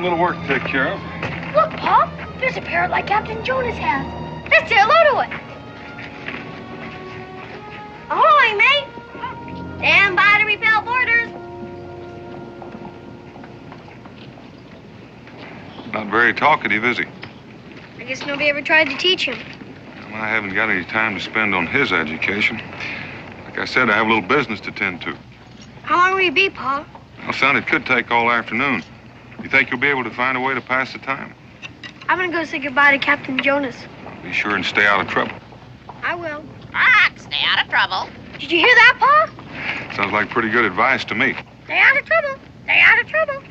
a little work to take care of. Look, Pa. There's a parrot like Captain Jonas has. Let's say hello to it. Ahoy, mate. Stand by to repel boarders. Not very talkative, is he? I guess nobody ever tried to teach him. Well, I haven't got any time to spend on his education. Like I said, I have a little business to tend to. How long will you be, Pa? Well, son, it could take all afternoon. You think you'll be able to find a way to pass the time? I'm gonna go say goodbye to Captain Jonas. Be sure and stay out of trouble. I will. Stay out of trouble. Did you hear that, Pa? Sounds like pretty good advice to me. Stay out of trouble. Stay out of trouble.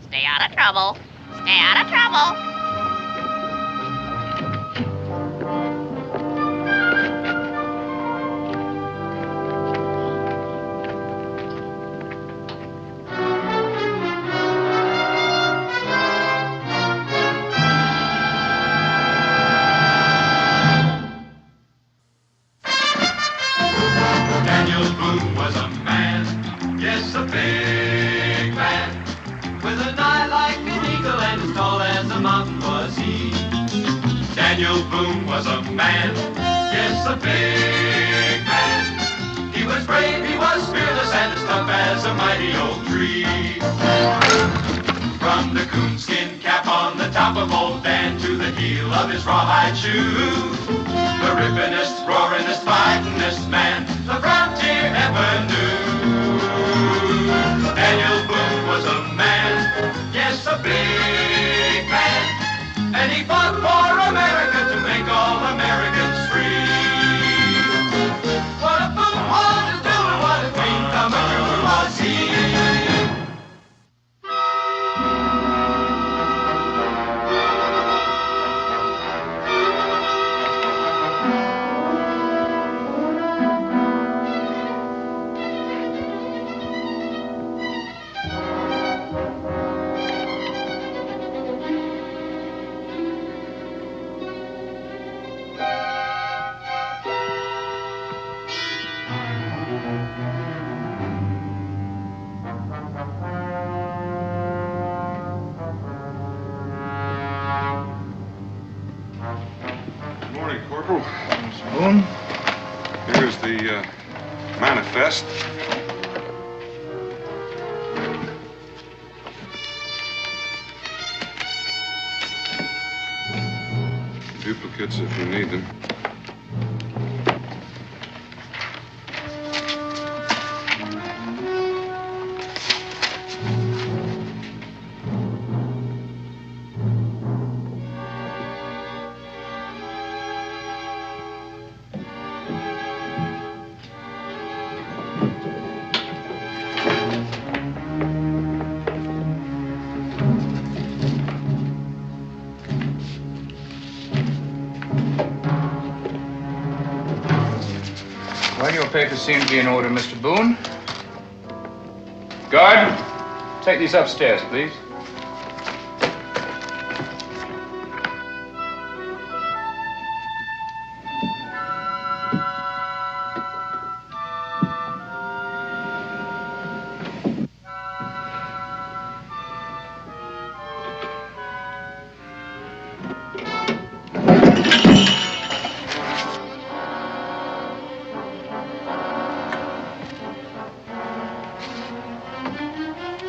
Stay out of trouble. Stay out of trouble. Boone was a man, yes, a big man, with an eye like an eagle and as tall as a mountain was he. Daniel Boone was a man, yes, a big man. He was brave, he was fearless, and as tough as a mighty oak tree. From the coonskin cap on the top of old Dan to the heel of his rawhide shoe, the rippin'est, roaring'est, fighting'est man the frontier ever knew. Daniel Boone was a man, yes, a big man, and he fought for America to make all Americans free. What a Boone wanted to do and what a dream come true was he. Corporal. Mr. Boone? Here's the manifest. Duplicates if you need them. Well, your papers seem to be in order, Mr. Boone. Guard, take these upstairs, please.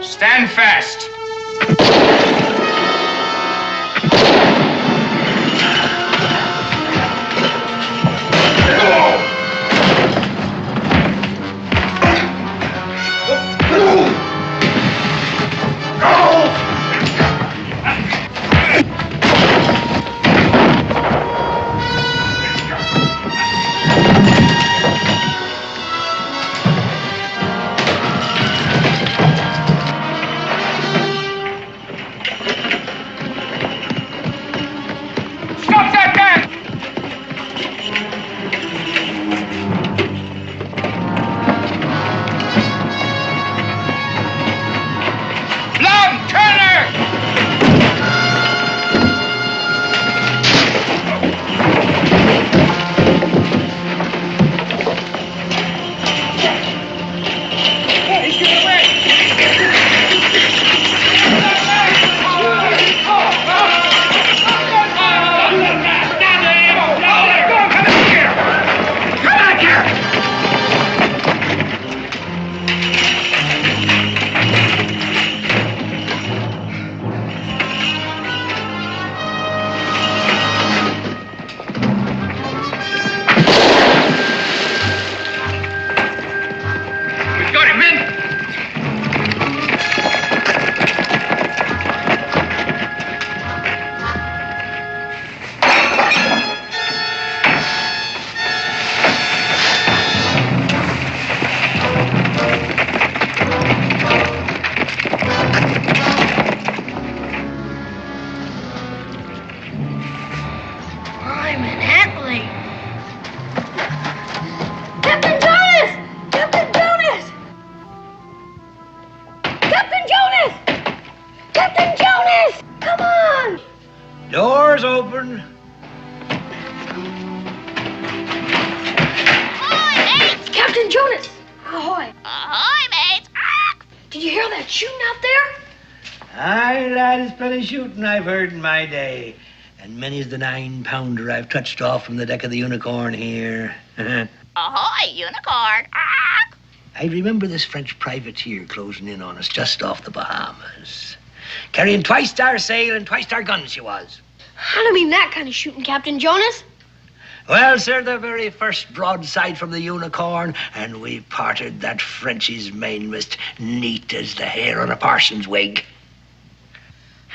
Stand fast. Manhattan. Captain Jonas! Captain Jonas! Captain Jonas! Captain Jonas! Come on! Doors open. Captain Jonas! Ahoy! Ahoy, mates! Ah! Did you hear that shooting out there? Aye, lad, it's plenty shooting I've heard in my day. And many's the 9-pounder I've touched off from the deck of the Unicorn here. Ahoy, unicorn! Ah! I remember this French privateer closing in on us just off the Bahamas. Carrying twice-star sail and twice-star guns she was. I don't mean that kind of shooting, Captain Jonas. Well, sir, the very first broadside from the Unicorn, and we parted that Frenchie's mainmast neat as the hair on a parson's wig.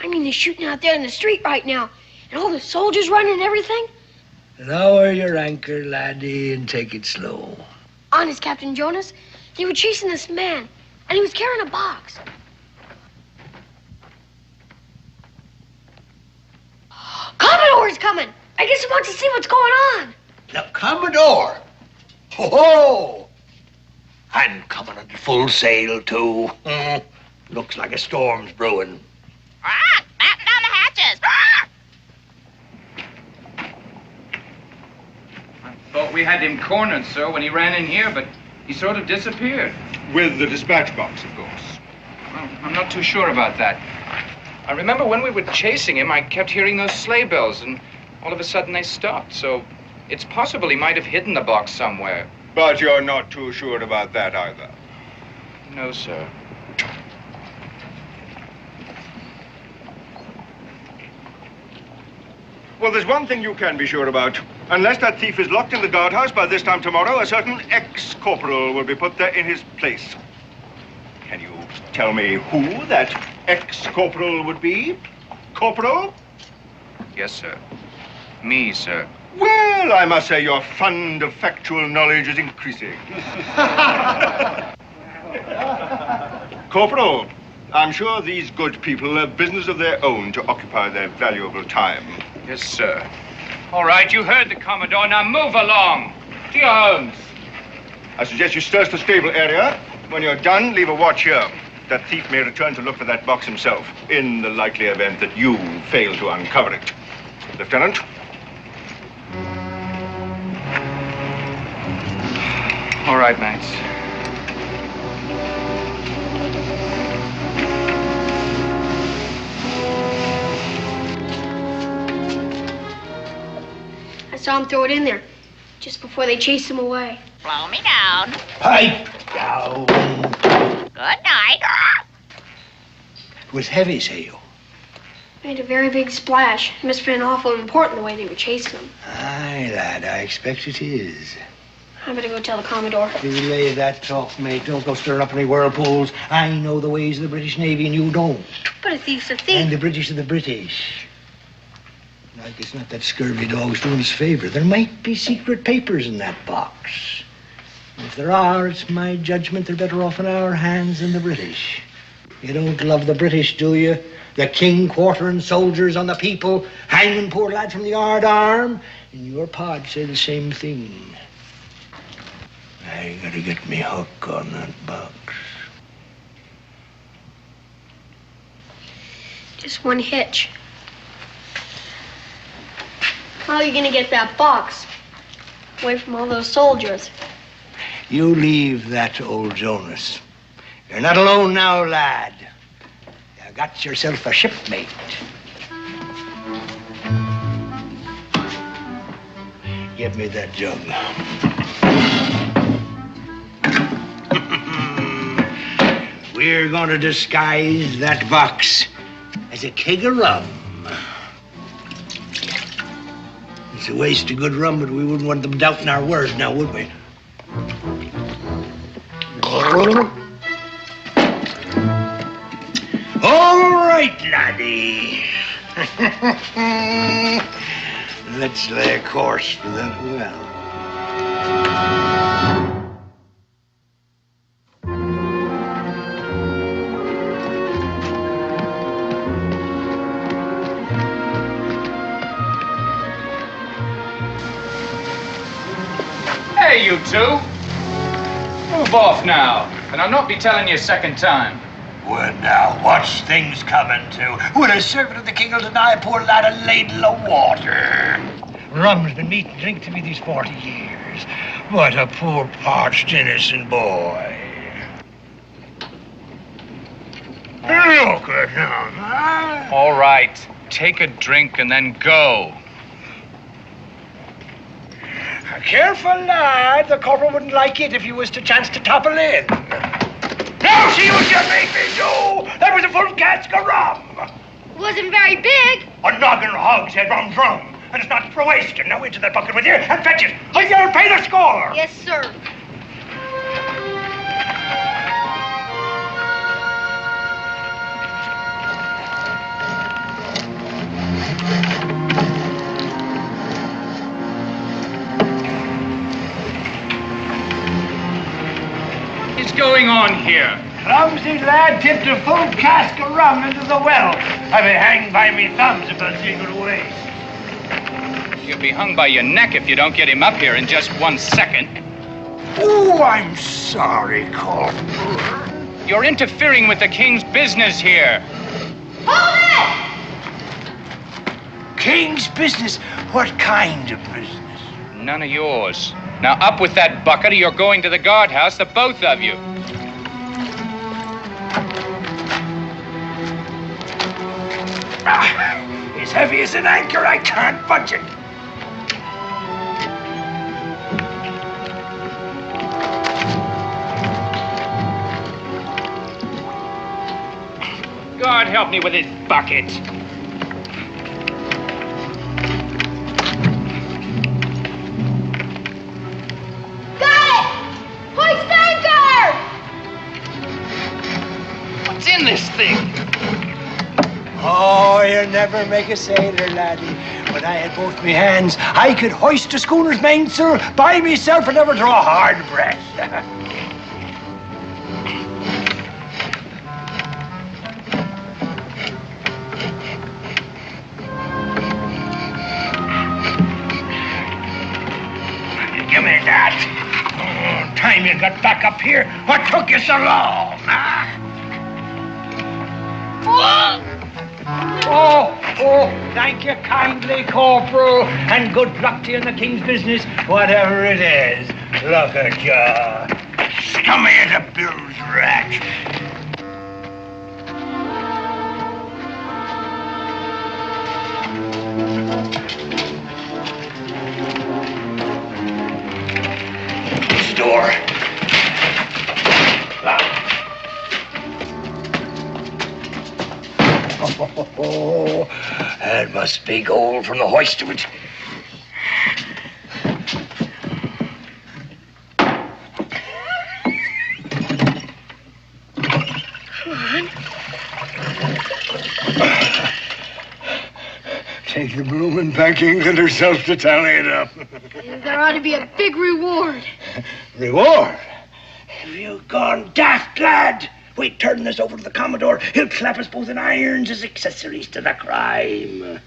I mean the shooting out there in the street right now, and all the soldiers running and everything. Lower your anchor, laddie, and take it slow. Honest, Captain Jonas, they were chasing this man, and he was carrying a box. Commodore's coming! I guess he wants to see what's going on. The Commodore? Ho-ho! And coming under full sail, too. Looks like a storm's brewing. Ah! Batten down the hatches! Ah! I thought we had him cornered, sir, when he ran in here, but he sort of disappeared. With the dispatch box, of course. Well, I'm not too sure about that. I remember when we were chasing him, I kept hearing those sleigh bells, and all of a sudden they stopped, so it's possible he might have hidden the box somewhere. But you're not too sure about that either. No, sir. Well, there's one thing you can be sure about. Unless that thief is locked in the guardhouse by this time tomorrow, a certain ex-corporal will be put there in his place. Can you tell me who that ex-corporal would be? Corporal? Yes, sir. Me, sir. Well, I must say your fund of factual knowledge is increasing. Corporal, I'm sure these good people have business of their own to occupy their valuable time. Yes, sir. All right, you heard the Commodore. Now move along. To your homes. I suggest you search the stable area. When you're done, leave a watch here. That thief may return to look for that box himself, in the likely event that you fail to uncover it. Lieutenant? All right, mates. I saw him throw it in there, just before they chased him away. Blow me down. Pipe down. Good night. Ah! It was heavy sail. Made a very big splash. It must have been awful important the way they were chasing him. Aye, lad, I expect it is. I better go tell the Commodore. You lay that talk, mate. Don't go stirring up any whirlpools. I know the ways of the British Navy and you don't. But a thief's a thief. And the British are the British. Like it's not that scurvy dog's doing us a favor. There might be secret papers in that box. And if there are, it's my judgment they're better off in our hands than the British. You don't love the British, do you? The king quartering soldiers on the people, hanging poor lads from the yard arm. And your pod say the same thing. I gotta get me hook on that box. Just one hitch. How are you gonna get that box away from all those soldiers? You leave that to old Jonas. You're not alone now, lad. You got yourself a shipmate. Give me that jug. We're going to disguise that box as a keg of rum. It's a waste of good rum, but we wouldn't want them doubting our word now, would we? All right, laddie. Let's lay a course for that well. Hey, you two. Move off now, and I'll not be telling you a second time. Well, now, what's things coming to? Will a servant of the king will deny a poor lad a ladle of water? Rum's been meat and drink to me these 40 years. What a poor, parched, innocent boy. Look at him, huh? All right, take a drink and then go. Careful, lad. The corporal wouldn't like it if you was to chance to topple in. Now see what you made me do! That was a full cask of rum! It wasn't very big. A noggin hogshead rum's rum. And it's not for wasting. Now into that bucket with you and fetch it. Or you'll pay the score. Yes, sir. What's going on here? Clumsy lad tipped a full cask of rum into the well. I'll be hanged by me thumbs if I see it away. You'll be hung by your neck if you don't get him up here in just 1 second. Oh, I'm sorry, Corporal. You're interfering with the king's business here. Hold it! King's business? What kind of business? None of yours. Now up with that bucket or you're going to the guardhouse, the both of you. It's heavy as an anchor. I can't budge it. God help me with this bucket. Got it! Hoist anchor! What's in this thing? Oh, you'll never make a sailor, laddie. When I had both me hands, I could hoist a schooner's mainsail by myself and never draw a hard breath. Give me that. Oh, time you got back up here. What took you so long, huh? Oh, thank you kindly, Corporal, and good luck to you in the king's business, whatever it is. Look at you. Scummy as a bill's rat. Door. Oh, that must be gold from the hoist of it. Come on. Take the bloomin' packing and herself to tally it up. There ought to be a big reward. Reward? Have you gone daft, lad? We turn this over to the Commodore. He'll clap us both in irons as accessories to the crime.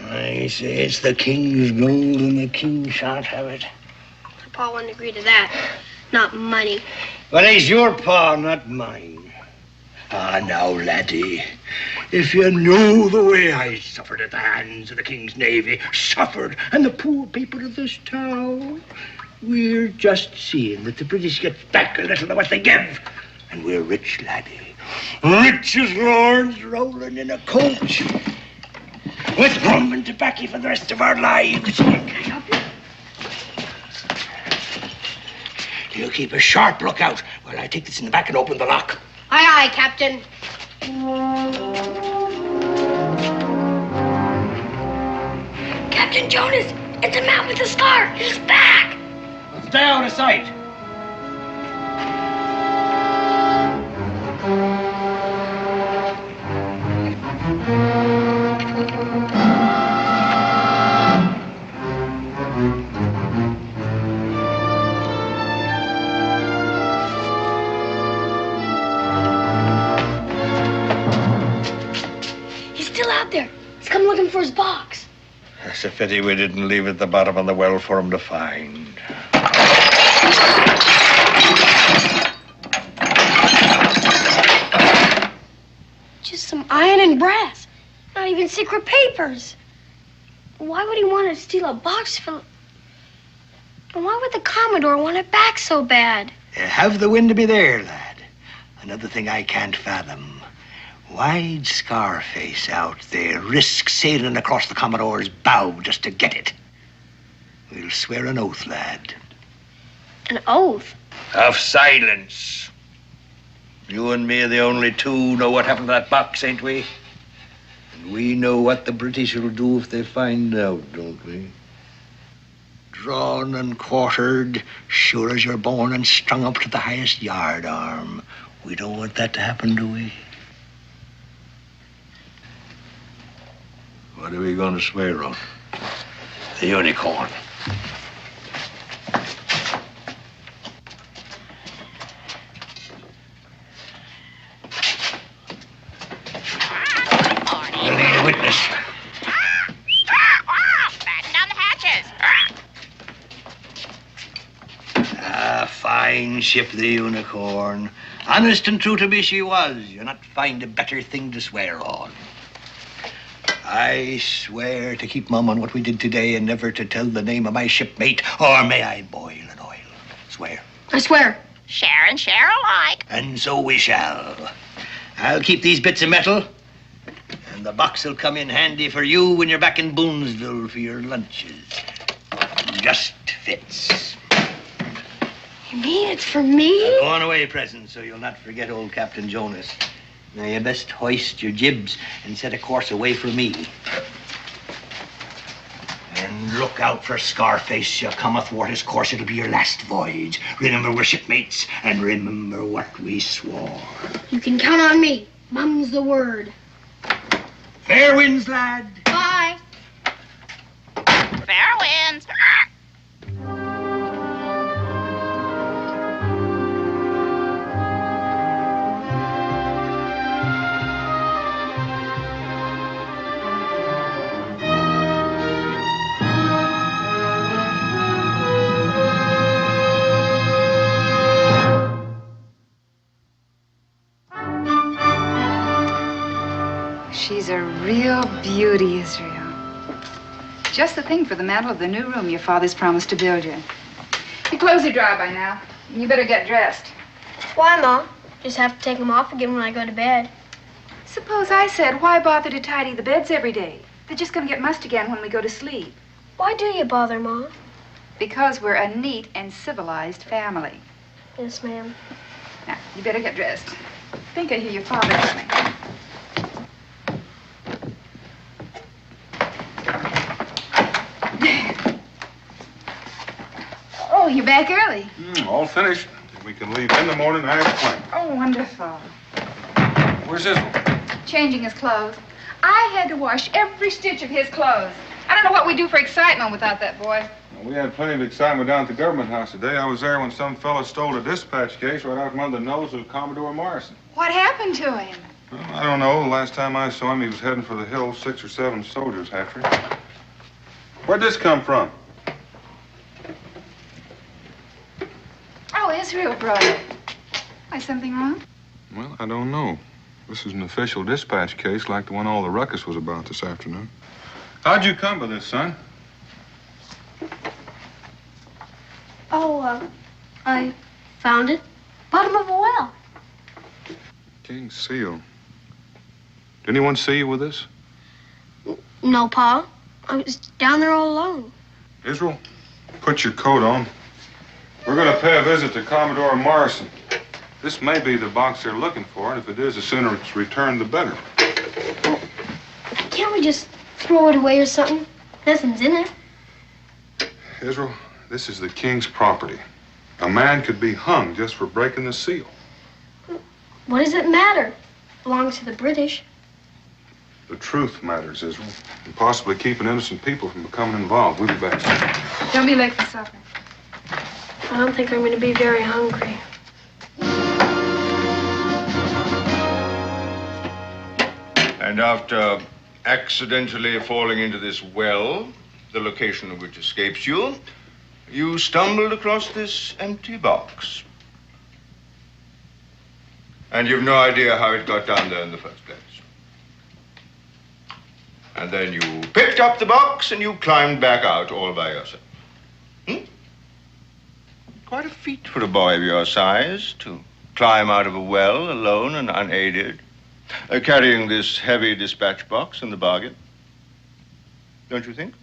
I say it's the king's gold and the king shan't have it. Pa wouldn't agree to that. Not money. But he's your pa, not mine. Ah, now, laddie, if you knew the way I suffered at the hands of the king's navy, suffered, and the poor people of this town, we're just seeing that the British get back a little of what they give. And we're rich, laddie. Rich as lords rolling in a coach. With rum and tobacco for the rest of our lives. Can I help you? You keep a sharp lookout while I take this in the back and open the lock. Aye, aye, Captain. Captain Jonas, it's a man with a scar. He's back. Well, stay out of sight. He's still out there. He's come looking for his box. It's a pity we didn't leave it at the bottom of the well for him to find. Just some iron and brass. Not even secret papers. Why would he want to steal a box full? And why would the Commodore want it back so bad? Have the wind to be there, lad. Another thing I can't fathom. Why'd Scarface out there risk sailing across the Commodore's bow just to get it? We'll swear an oath, lad. An oath? Of silence. You and me are the only two know what happened to that box, ain't we? And we know what the British will do if they find out, don't we? Drawn and quartered, sure as you're born and strung up to the highest yard arm. We don't want that to happen, do we? What are we going to swear on? The unicorn. We'll need a witness. Batten down the hatches. Fine ship, the Unicorn. Honest and true to me she was. You'll not find a better thing to swear on. I swear to keep mum on what we did today and never to tell the name of my shipmate, or may I boil in oil. Swear. I swear. Share and share alike. And so we shall. I'll keep these bits of metal, and the box will come in handy for you when you're back in Boonesville for your lunches. Just fits. You mean it's for me? A going away present, so you'll not forget old Captain Jonas. Now, you best hoist your jibs and set a course away from me. And look out for Scarface. You come athwart his course, it'll be your last voyage. Remember, we're shipmates, and remember what we swore. You can count on me. Mum's the word. Fair winds, lad. Bye. Fair winds. She's a real beauty, Israel. Just the thing for the mantel of the new room your father's promised to build you. Your clothes are dry by now. You better get dressed. Why, Mom? Just have to take them off again when I go to bed. Suppose I said, why bother to tidy the beds every day? They're just going to get mussed again when we go to sleep. Why do you bother, Mom? Because we're a neat and civilized family. Yes, ma'am. Now, you better get dressed. I think I hear your father coming. Oh, you're back early. All finished. We can leave in the morning and have plane. Oh, wonderful. Where's Israel? Changing his clothes. I had to wash every stitch of his clothes. I don't know what we'd do for excitement without that boy. Well, we had plenty of excitement down at the government house today. I was there when some fella stole a dispatch case right out from under the nose of Commodore Morrison. What happened to him? Well, I don't know. The last time I saw him, he was heading for the hills, 6 or 7 soldiers after him. Where'd this come from? Oh, Israel brought it. Why, something wrong? Well, I don't know. This is an official dispatch case like the one all the ruckus was about this afternoon. How'd you come by this, son? Oh, I found it. Bottom of a well. King's seal. Did anyone see you with this? No, Pa. I was down there all alone. Israel, put your coat on. We're going to pay a visit to Commodore Morrison. This may be the box they're looking for, and if it is, the sooner it's returned, the better. Well, can't we just throw it away or something? Nothing's in it. Israel, this is the king's property. A man could be hung just for breaking the seal. What does it matter? It belongs to the British. The truth matters, Israel, and possibly keeping innocent people from becoming involved. We'll be back soon. Don't be late for supper. I don't think I'm going to be very hungry. And after accidentally falling into this well, the location of which escapes you, you stumbled across this empty box. And you've no idea how it got down there in the first place. And then you picked up the box and you climbed back out all by yourself. Quite a feat for a boy of your size to climb out of a well alone and unaided, carrying this heavy dispatch box in the bargain. Don't you think?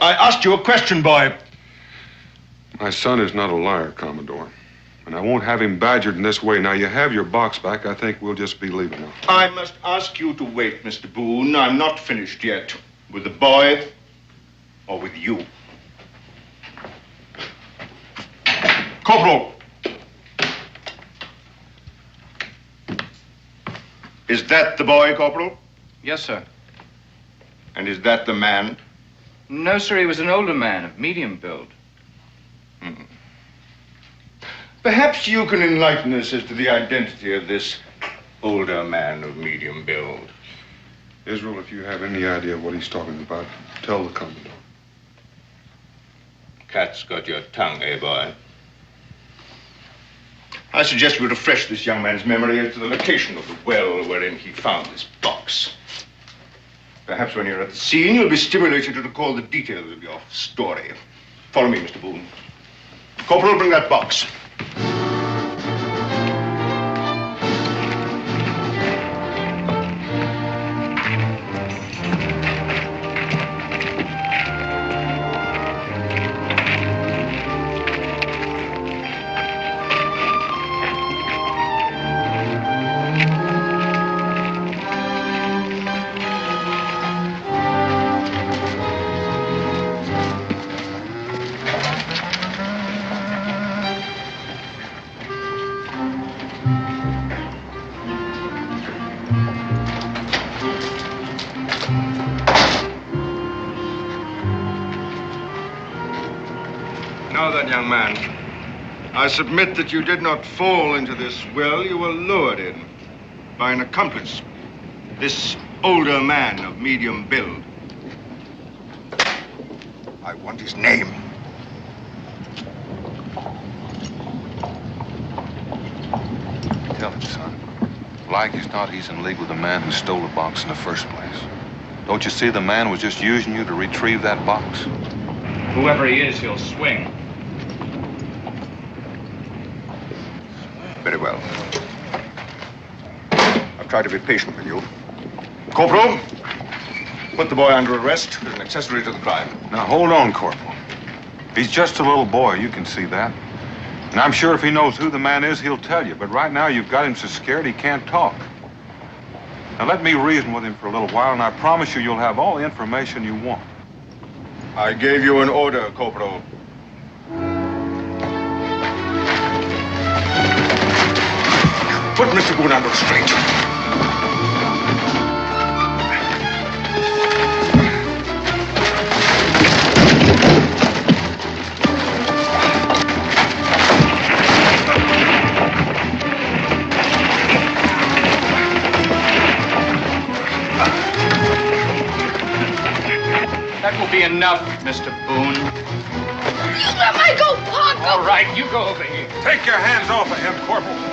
I asked you a question, boy. My son is not a liar, Commodore. And I won't have him badgered in this way. Now, you have your box back. I think we'll just be leaving now. I must ask you to wait, Mr. Boone. I'm not finished yet with the boy or with you. Corporal. Is that the boy, Corporal? Yes, sir. And is that the man? No, sir, he was an older man of medium build. Perhaps you can enlighten us as to the identity of this older man of medium build. Israel, if you have any idea what he's talking about, tell the Commodore. Cat's got your tongue, eh, boy? I suggest we refresh this young man's memory as to the location of the well wherein he found this box. Perhaps when you're at the scene, you'll be stimulated to recall the details of your story. Follow me, Mr. Boone. Corporal, bring that box. Young man, I submit that you did not fall into this well. You were lured in by an accomplice, this older man of medium build. I want his name. Tell him, son. Like as not, he's in league with the man who stole the box in the first place. Don't you see the man was just using you to retrieve that box? Whoever he is, he'll swing. Very well. I've tried to be patient with you. Corporal, put the boy under arrest as an accessory to the crime. Now, hold on, Corporal. He's just a little boy, you can see that. And I'm sure if he knows who the man is, he'll tell you. But right now, you've got him so scared he can't talk. Now, let me reason with him for a little while, and I promise you you'll have all the information you want. I gave you an order, Corporal. Put Mr. Boone under restraint. That will be enough, Mr. Boone. Let me go, Pop! All right, you go over here. Take your hands off of him, Corporal.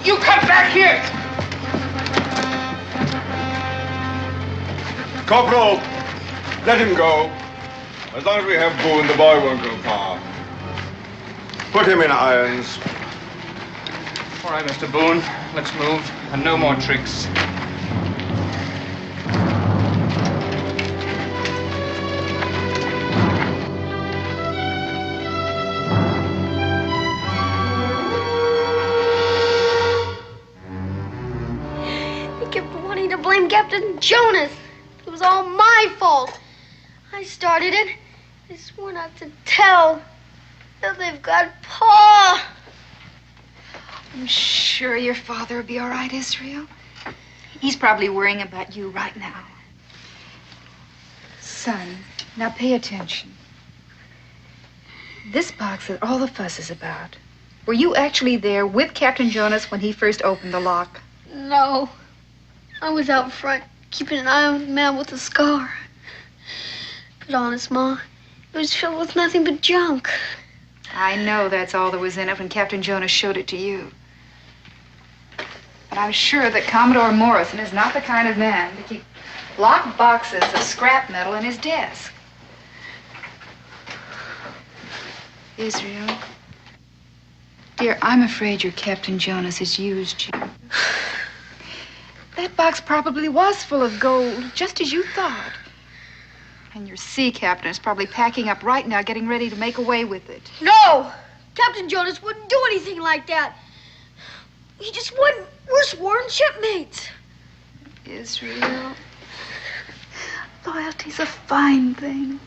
You come back here! Corporal, let him go. As long as we have Boone, the boy won't go far. Put him in irons. All right, Mr. Boone, let's move. And no more tricks. Captain Jonas. It was all my fault. I started it. I swore not to tell. Now they've got Pa. I'm sure your father will be all right, Israel. He's probably worrying about you right now. Son, now pay attention. This box that all the fuss is about. Were you actually there with Captain Jonas when he first opened the lock? No. I was out front, keeping an eye on the man with the scar. But honest, Ma, it was filled with nothing but junk. I know that's all there was in it when Captain Jonas showed it to you. But I'm sure that Commodore Morrison is not the kind of man to keep locked boxes of scrap metal in his desk. Israel, dear, I'm afraid your Captain Jonas has used you. That box probably was full of gold, just as you thought. And your sea captain is probably packing up right now, getting ready to make away with it. No! Captain Jonas wouldn't do anything like that. He just wouldn't. We're sworn shipmates. Israel, loyalty's a fine thing.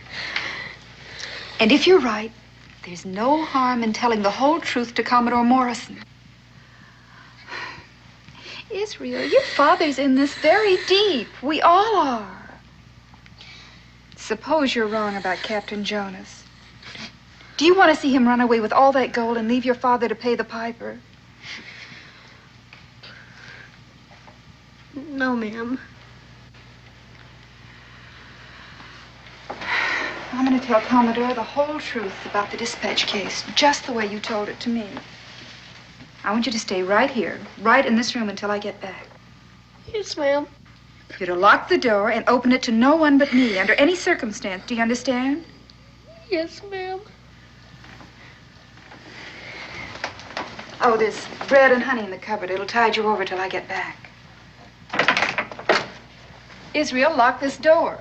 And if you're right, there's no harm in telling the whole truth to Commodore Morrison. Israel, your father's in this very deep. We all are. Suppose you're wrong about Captain Jonas. Do you want to see him run away with all that gold and leave your father to pay the piper? No, ma'am. I'm going to tell Commodore the whole truth about the dispatch case, just the way you told it to me. I want you to stay right here, right in this room until I get back. Yes, ma'am. You're to lock the door and open it to no one but me, under any circumstance. Do you understand? Yes, ma'am. Oh, there's bread and honey in the cupboard. It'll tide you over till I get back. Israel, lock this door.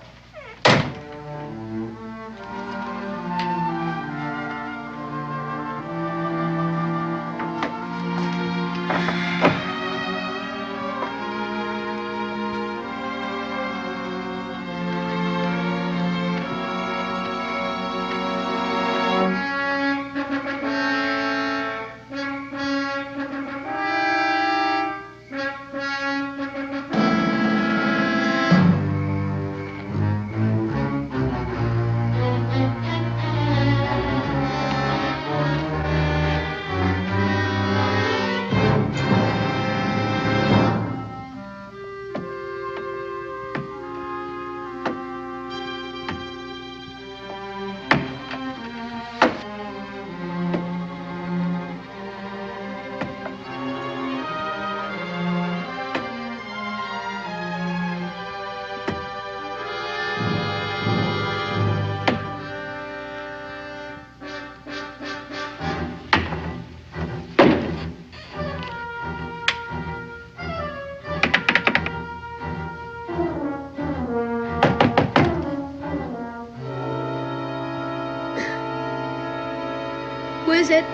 Who is it?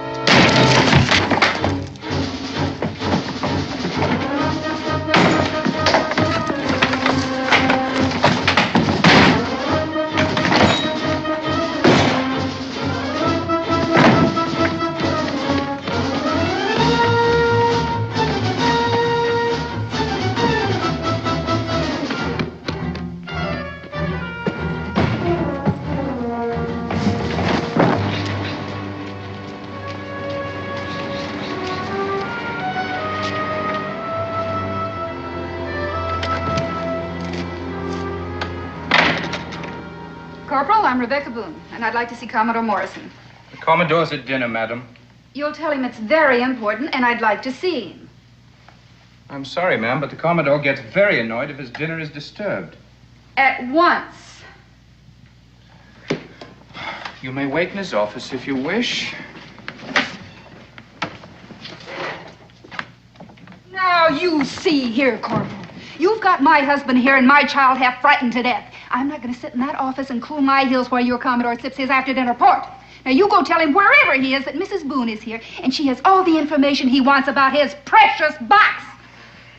Corporal, I'm Rebecca Boone, and I'd like to see Commodore Morrison. The Commodore's at dinner, madam. You'll tell him it's very important, and I'd like to see him. I'm sorry, ma'am, but the Commodore gets very annoyed if his dinner is disturbed. At once. You may wait in his office if you wish. Now, you see here, Corporal. You've got my husband here and my child half frightened to death. I'm not going to sit in that office and cool my heels while your Commodore sips his after-dinner port. Now, you go tell him wherever he is that Mrs. Boone is here, and she has all the information he wants about his precious box.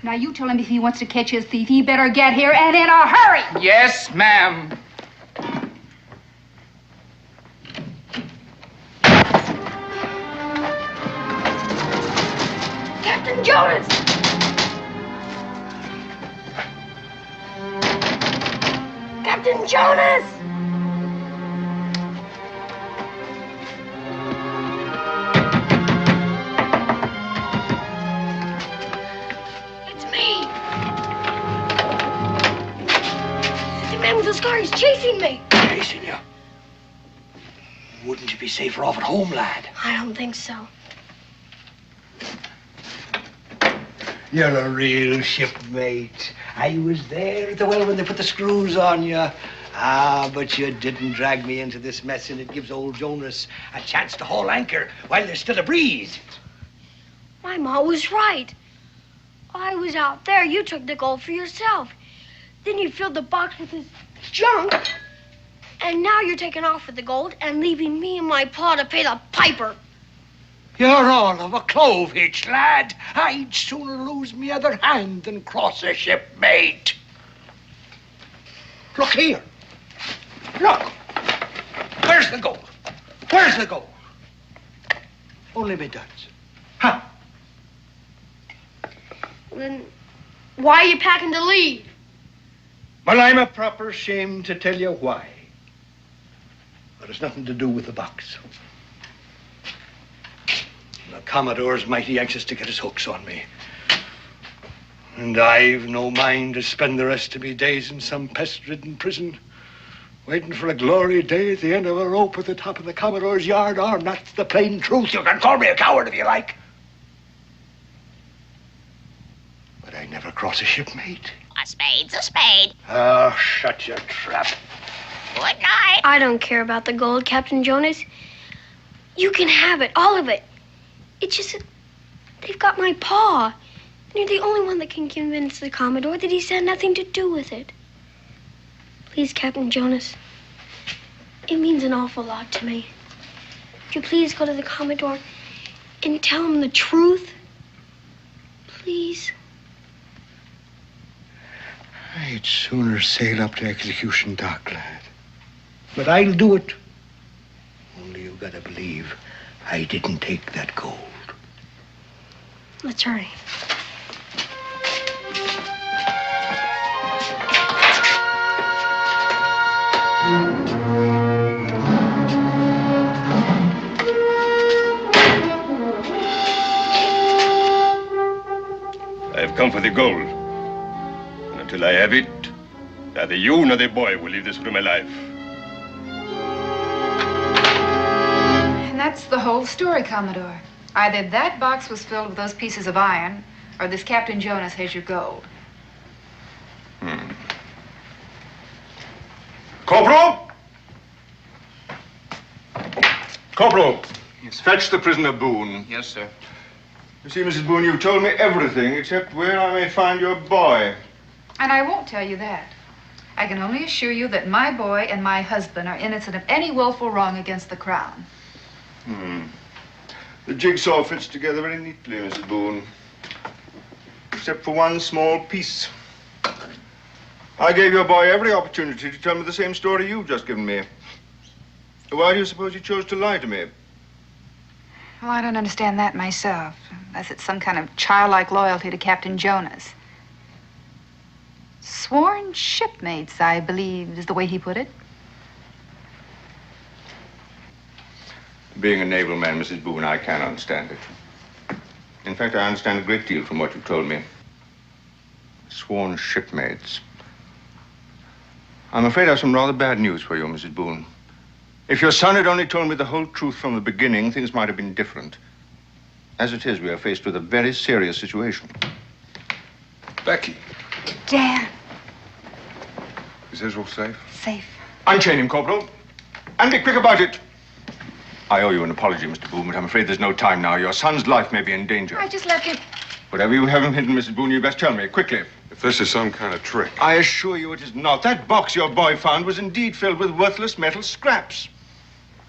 Now, you tell him if he wants to catch his thief, he better get here and in a hurry. Yes, ma'am. Captain Jonas! Captain Jonas! It's me. Captain Viscari's chasing me. Chasing you? Wouldn't you be safer off at home, lad? I don't think so. You're a real shipmate. I was there at the well when they put the screws on you. Ah, but you didn't drag me into this mess, and it gives old Jonas a chance to haul anchor while there's still a breeze. My ma was right. I was out there. You took the gold for yourself. Then you filled the box with this junk. And now you're taking off with the gold and leaving me and my pa to pay the piper. You're all of a clove hitch, lad. I'd sooner lose me other hand than cross a shipmate. Look here. Look. Where's the gold? Where's the gold? Only me duds. Huh? Then why are you packing to leave? Well, I'm a proper shame to tell you why. But it's nothing to do with the box. The Commodore's mighty anxious to get his hooks on me. And I've no mind to spend the rest of me days in some pest-ridden prison, waiting for a glory day at the end of a rope at the top of the Commodore's yard arm. That's the plain truth. You can call me a coward if you like. But I never cross a shipmate. A spade's a spade. Oh, shut your trap. Good night. I don't care about the gold, Captain Jonas. You can have it, all of it. It's just that they've got my paw. And you're the only one that can convince the Commodore that he's had nothing to do with it. Please, Captain Jonas. It means an awful lot to me. Would you please go to the Commodore and tell him the truth? Please. I'd sooner sail up to execution dock, lad. But I'll do it. Only you've got to believe I didn't take that gold. Let's hurry. I have come for the gold. And until I have it, neither you nor the boy will leave this room alive. And that's the whole story, Commodore. Either that box was filled with those pieces of iron, or this Captain Jonas has your gold. Corporal! Corporal! Yes. Fetch the prisoner Boone. Yes, sir. You see, Mrs. Boone, you told me everything except where I may find your boy. And I won't tell you that. I can only assure you that my boy and my husband are innocent of any willful wrong against the Crown. The jigsaw fits together very neatly, Mrs. Boone. Except for one small piece. I gave your boy every opportunity to tell me the same story you've just given me. Why do you suppose he chose to lie to me? Well, I don't understand that myself, unless it's some kind of childlike loyalty to Captain Jonas. Sworn shipmates, I believe, is the way he put it. Being a naval man, Mrs. Boone, I can understand it. In fact, I understand a great deal from what you've told me. Sworn shipmates. I'm afraid I have some rather bad news for you, Mrs. Boone. If your son had only told me the whole truth from the beginning, things might have been different. As it is, we are faced with a very serious situation. Becky, Dan. is Israel safe? Safe. Unchain him, Corporal. And be quick about it. I owe you an apology, Mr. Boone, but I'm afraid there's no time now. Your son's life may be in danger. I just left him. Whatever you have him hidden, Mrs. Boone, you best tell me, quickly. If this is some kind of trick. I assure you it is not. That box your boy found was indeed filled with worthless metal scraps.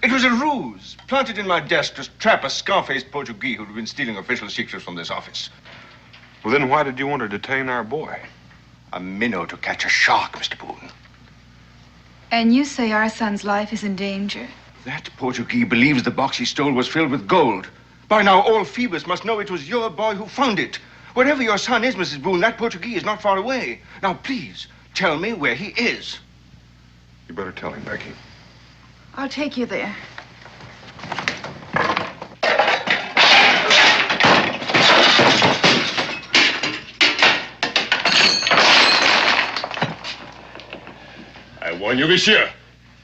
It was a ruse, planted in my desk to trap a scar-faced Portuguese who'd been stealing official secrets from this office. Well, then why did you want to detain our boy? A minnow to catch a shark, Mr. Boone. And you say our son's life is in danger? That Portuguese believes the box he stole was filled with gold. By now, all Phoebus must know it was your boy who found it. Wherever your son is, Mrs. Boone, that Portuguese is not far away. Now, please, tell me where he is. You better tell him, Becky. I'll take you there. warn you, monsieur.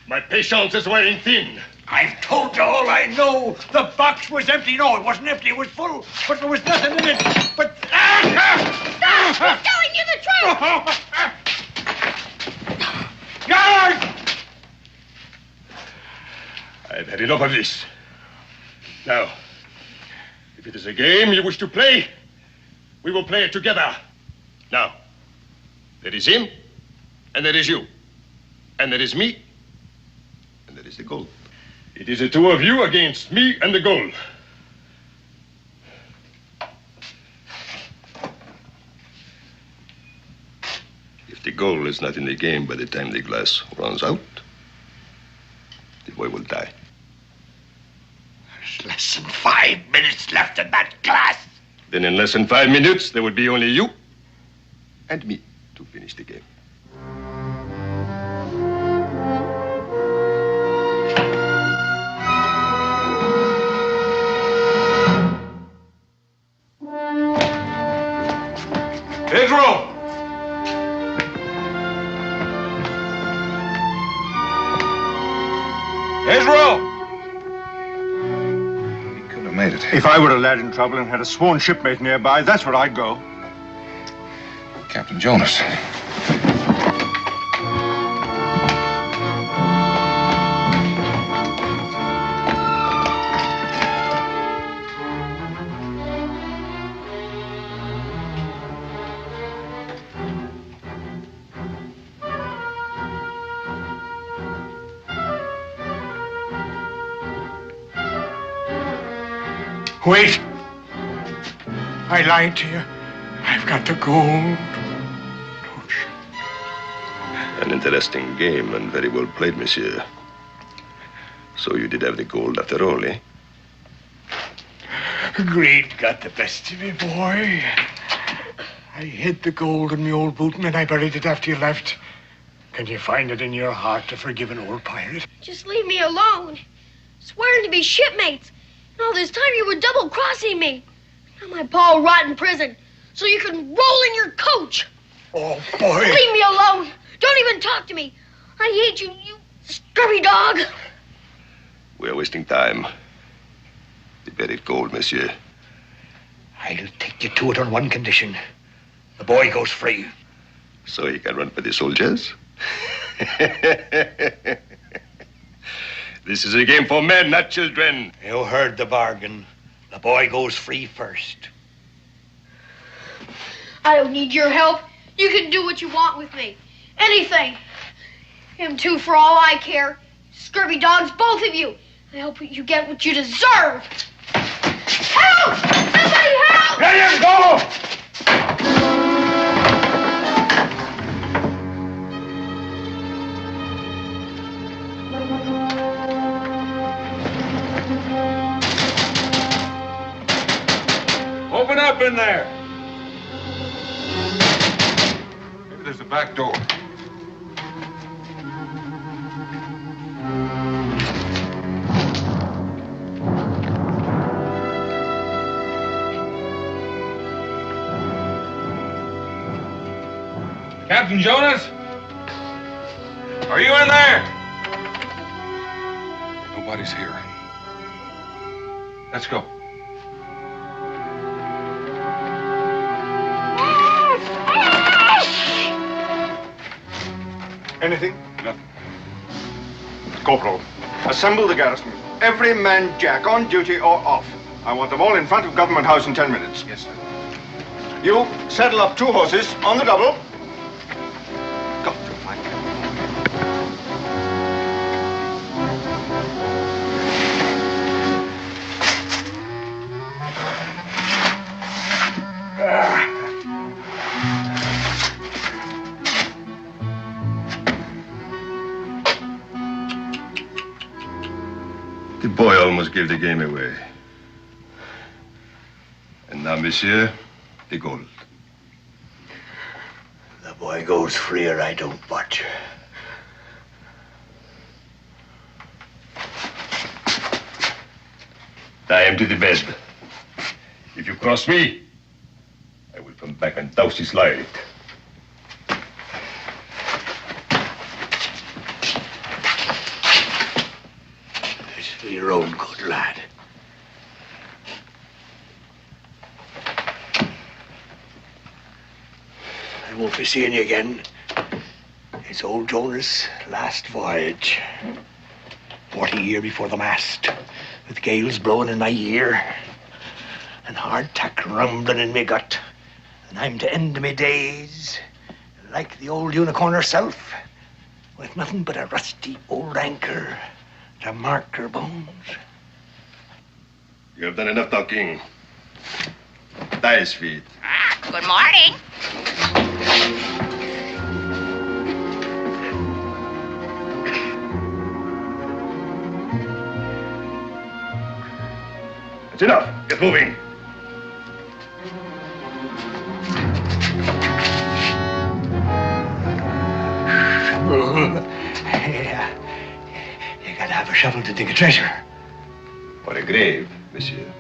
My patience is wearing thin. I've told you all I know. The box was empty. No, it wasn't empty. It was full. But there was nothing in it. But... Stop! He's telling you the truth! Guard! I've had enough of this. Now, if it is a game you wish to play, we will play it together. Now, there is him, and there is you. And there is me, and there is the goal. It is the two of you against me and the goal. If the goal is not in the game by the time the glass runs out, the boy will die. There's less than 5 minutes left in that glass. Then in less than 5 minutes, there will be only you and me to finish the game. Pedro! Pedro! He could have made it. If I were a lad in trouble and had a sworn shipmate nearby, that's where I'd go. Captain Jonas. Wait. I lied to you. I've got the gold. Don't shoot. An interesting game and very well played, monsieur. So you did have the gold after all, eh? Greed got the best of me, boy. I hid the gold in my old boot and then I buried it after you left. Can you find it in your heart to forgive an old pirate? Just leave me alone. Swearing to be shipmates. And all this time you were double-crossing me. Now my pa will rot in prison, so you can roll in your coach. Oh, boy. Leave me alone. Don't even talk to me. I hate you, you scurvy dog. We are wasting time. The buried gold, monsieur. I'll take you to it on one condition. The boy goes free. So he can run for the soldiers? This is a game for men, not children. You heard the bargain. The boy goes free first. I don't need your help. You can do what you want with me. Anything. Him too, for all I care. Scurvy dogs, both of you. I hope you get what you deserve. Help! Somebody help! Let him go! Open up in there. Maybe there's a back door. Captain Jonas? Are you in there? Nobody's here. Let's go. Anything? Nothing. Corporal, assemble the garrison. Every man jack, on duty or off. I want them all in front of Government House in 10 minutes. Yes, sir. You saddle up 2 horses on the double. Got to find them. The boy almost gave the game away. And now, monsieur, the gold. The boy goes free or I don't watch. Tie him to the bed. If you cross me, I will come back and douse his light. I won't be seeing you again. It's old Jonas' last voyage. 40 years before the mast, with gales blowing in my ear and hardtack rumbling in me gut. And I'm to end me days like the old unicorn herself, with nothing but a rusty old anchor to mark her bones. You have done enough talking. Dice feet. Good morning. It's enough. Get moving. You gotta have a shovel to dig a treasure. For a grave, monsieur.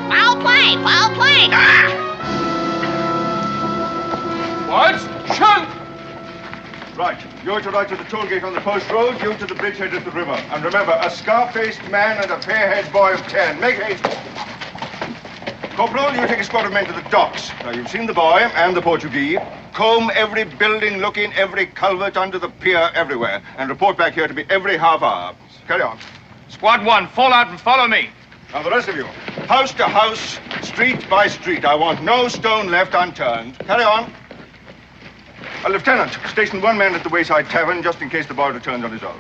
Foul play, foul play. What? Shoot! Right. You're to ride to the toll gate on the post road, you to the bridgehead at the river. And remember, a scar-faced man and a fair-haired boy of 10. Make haste. Corporal, you take a squad of men to the docks. Now, you've seen the boy and the Portuguese. Comb every building, look in every culvert, under the pier, everywhere. And report back here to me every half hour. Carry on. Squad 1, fall out and follow me. Now, the rest of you, house to house, street by street. I want no stone left unturned. Carry on. Lieutenant, station one man at the Wayside Tavern just in case the boy returns on his own.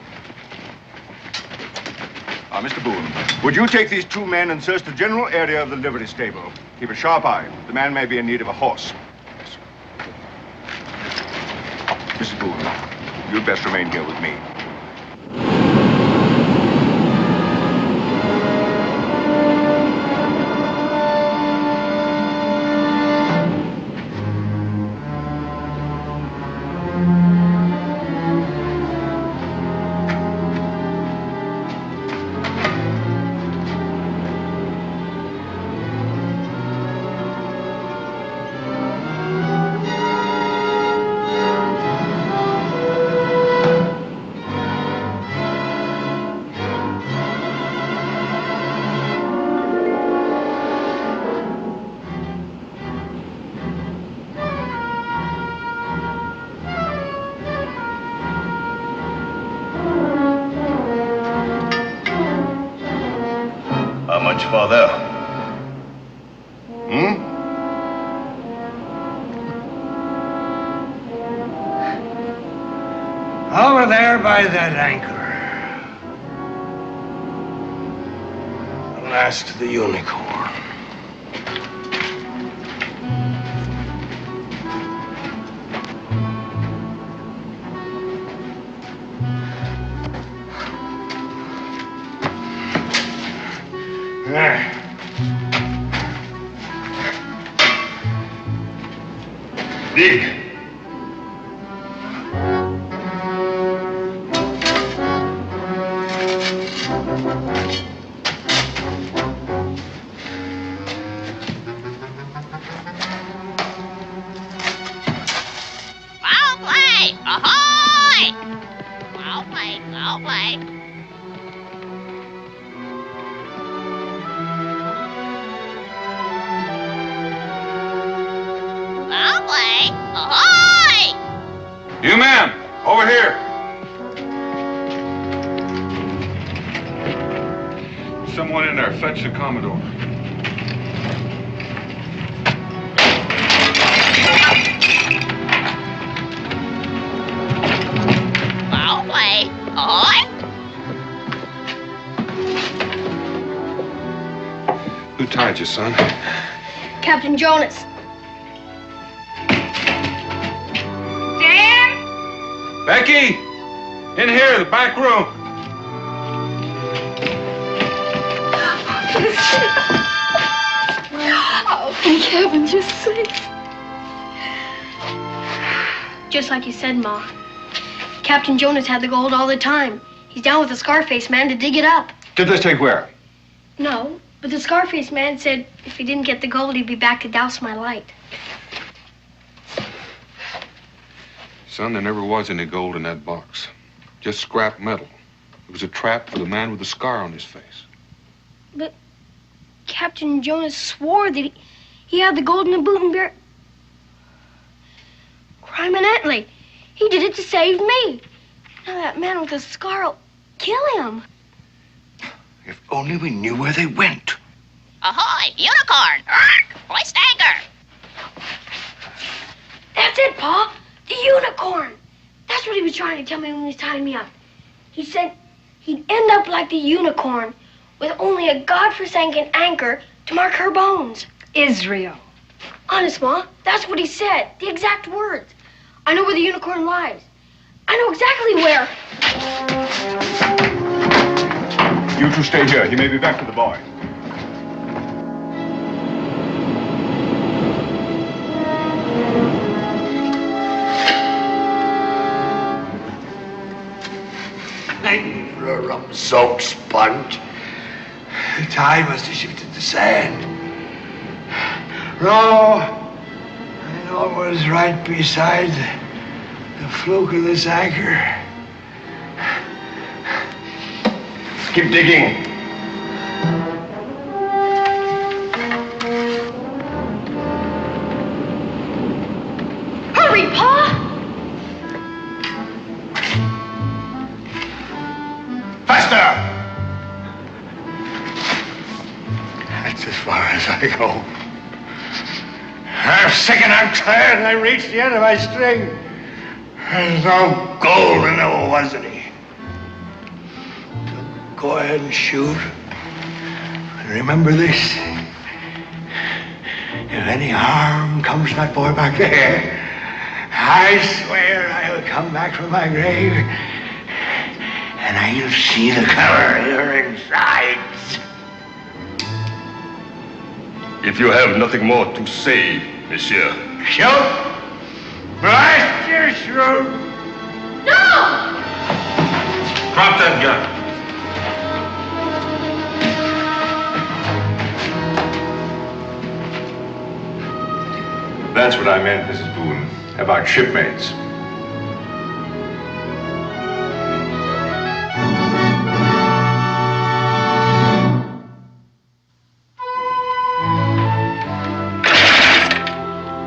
Mr. Boone, would you take these two men and search the general area of the livery stable? Keep a sharp eye. The man may be in need of a horse. Yes. Mrs. Boone, you'd best remain here with me. Much farther. Over there by that anchor. The last of the unicorn. Dig. Foul play. Ahoy! Foul play, foul play. Foul play. Ahoy! You men, over here. Someone in there, fetch the Commodore. Foul play. Ahoy! Who tied you, son? Captain Jonas. Becky! In here, the back room. Oh, thank heaven, just safe. Just like you said, Ma. Captain Jonas had the gold all the time. He's down with the Scarface man to dig it up. Did this take where? No, but the Scarface man said if he didn't get the gold, he'd be back to douse my light. Son, there never was any gold in that box. Just scrap metal. It was a trap for the man with the scar on his face. But Captain Jonas swore that he had the gold in the boot and bear. Criminally. He did it to save me. Now that man with the scar will kill him. If only we knew where they went. Ahoy, unicorn! Ark! Hoist anchor! That's it, Pa. The unicorn. That's what he was trying to tell me when he was tying me up. He said he'd end up like the unicorn with only a godforsaken anchor to mark her bones. Israel. Honest, Ma, that's what he said. The exact words. I know where the unicorn lies. I know exactly where. You two stay here. He may be back with the boy. Thank you for a rum-soaked sponge. The tide must have shifted the sand. No, I know it was right beside the fluke of this anchor. Keep digging. Hurry, Pa! Faster! That's as far as I go. I'm sick and I'm tired and I reached the end of my string. There's no gold in there, was any. So go ahead and shoot. And remember this. If any harm comes to that boy back there, I swear I'll come back from my grave and I'll see the color of your insides. If you have nothing more to say, monsieur. Shoot! Blast your shoot! No! Drop that gun. That's what I meant, Mrs. Boone, about shipmates.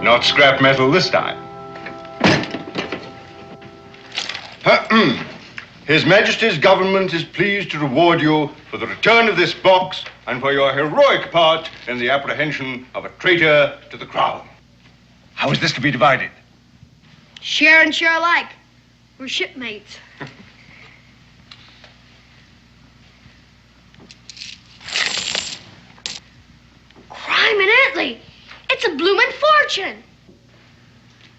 Not scrap metal this time. His Majesty's government is pleased to reward you for the return of this box and for your heroic part in the apprehension of a traitor to the crown. How is this to be divided? Share and share alike. We're shipmates. Crime in Italy. It's a bloomin' fortune.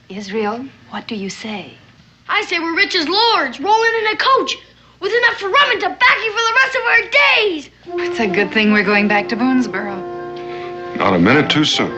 Israel, what do you say? I say we're rich as lords, rolling in a coach with enough for rum and tobacco for the rest of our days. It's a good thing we're going back to Boonesboro. Not a minute too soon.